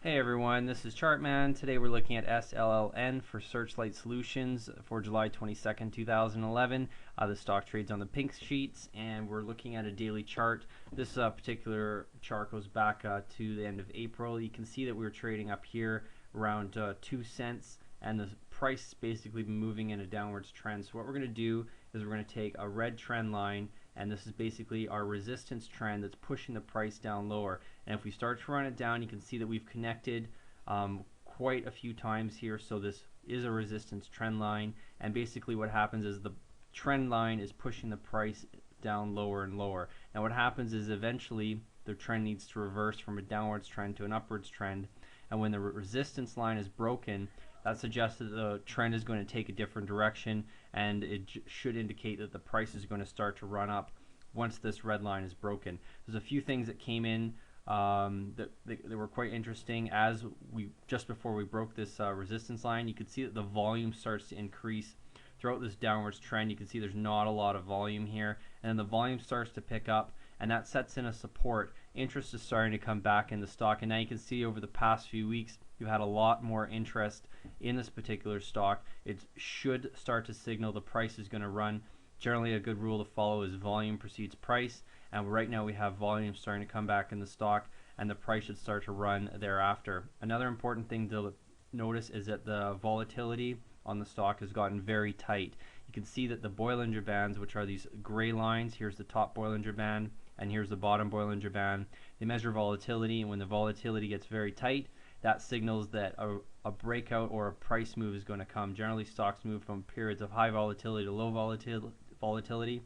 Hey everyone, this is Chartman. Today we're looking at SLLN for Searchlight Solutions for July 22nd, 2011. The stock trades on the pink sheets, and we're looking at a daily chart. This particular chart goes back to the end of April. You can see that we were trading up here around 2 cents, and the price is basically moving in a downwards trend. So what we're going to do is we're going to take a red trend line, and this is basically our resistance trend that's pushing the price down lower. And if we start to run it down, you can see that we've connected quite a few times here. So this is a resistance trend line, and basically what happens is the trend line is pushing the price down lower and lower. Now what happens is eventually the trend needs to reverse from a downwards trend to an upwards trend, and when the resistance line is broken, that suggests that the trend is going to take a different direction, and it should indicate that the price is going to start to run up once this red line is broken. There's a few things that came in that were quite interesting. As we just before we broke this resistance line, you could see that the volume starts to increase throughout this downwards trend. You can see there's not a lot of volume here, and then the volume starts to pick up, and that sets in a support. Interest is starting to come back in the stock, and now you can see over the past few weeks you've had a lot more interest in this particular stock. It should start to signal the price is going to run. Generally, a good rule to follow is volume precedes price, and right now we have volume starting to come back in the stock, and the price should start to run thereafter. Another important thing to notice is that the volatility on the stock has gotten very tight. You can see that the Bollinger Bands, which are these gray lines, here's the top Bollinger Band and here's the bottom Bollinger Band, they measure volatility, and when the volatility gets very tight, that signals that a breakout or a price move is going to come. Generally, stocks move from periods of high volatility to low volatility.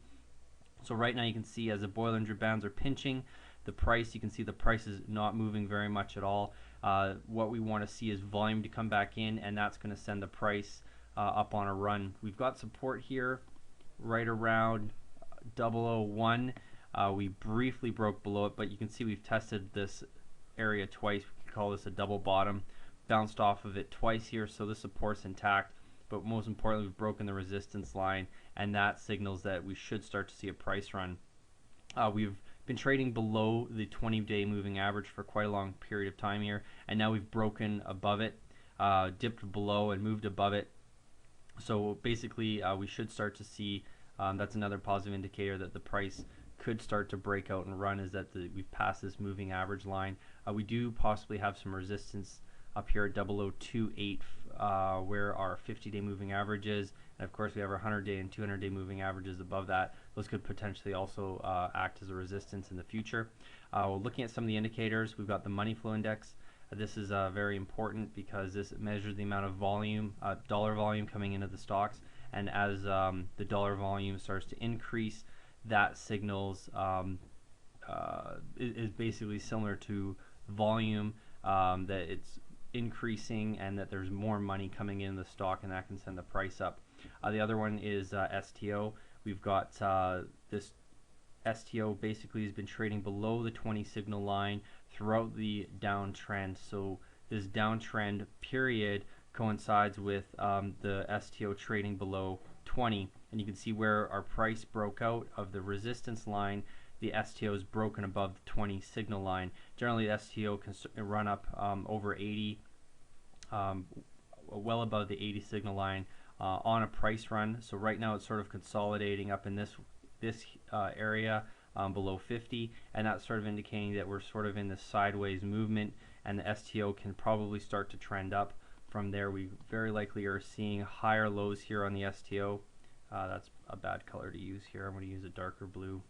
So right now you can see as the Bollinger Bands are pinching the price, you can see the price is not moving very much at all. What we want to see is volume to come back in, and that's going to send the price up on a run. We've got support here right around 001. We briefly broke below it, but you can see we've tested this area twice. We can call this a double bottom. Bounced off of it twice here, so the support's intact, but most importantly we've broken the resistance line, and that signals that we should start to see a price run. We've been trading below the 20-day moving average for quite a long period of time here, and now we've broken above it, dipped below and moved above it. So basically we should start to see, that's another positive indicator that the price could start to break out and run, is that we've passed this moving average line. We do possibly have some resistance up here at 0028 where our 50-day moving average is, and of course we have our 100-day and 200-day moving averages above that. Those could potentially also act as a resistance in the future. Looking at some of the indicators, we've got the money flow index. This is very important because this measures the amount of volume, dollar volume coming into the stocks, and as the dollar volume starts to increase, that signals is basically similar to volume, that it's increasing and that there's more money coming in the stock, and that can send the price up. The other one is STO. We've got this STO basically has been trading below the 20 signal line throughout the downtrend. So this downtrend period coincides with the STO trading below 20, and you can see where our price broke out of the resistance line, the STO is broken above the 20 signal line. Generally the STO can run up over 80, well above the 80 signal line on a price run. So right now it's sort of consolidating up in this area below 50, and that's sort of indicating that we're sort of in this sideways movement, and the STO can probably start to trend up. From there we very likely are seeing higher lows here on the STO. That's a bad color to use here. I'm going to use a darker blue.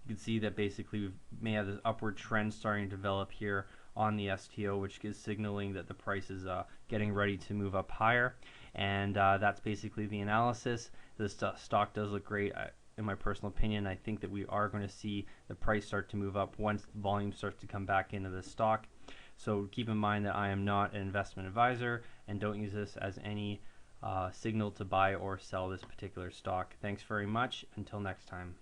You can see that basically we may have this upward trend starting to develop here on the STO, which is signaling that the price is getting ready to move up higher, and that's basically the analysis. This stock does look great. In my personal opinion, I think that we are going to see the price start to move up once the volume starts to come back into the stock. So keep in mind that I am not an investment advisor, and don't use this as any signal to buy or sell this particular stock. Thanks very much. Until next time.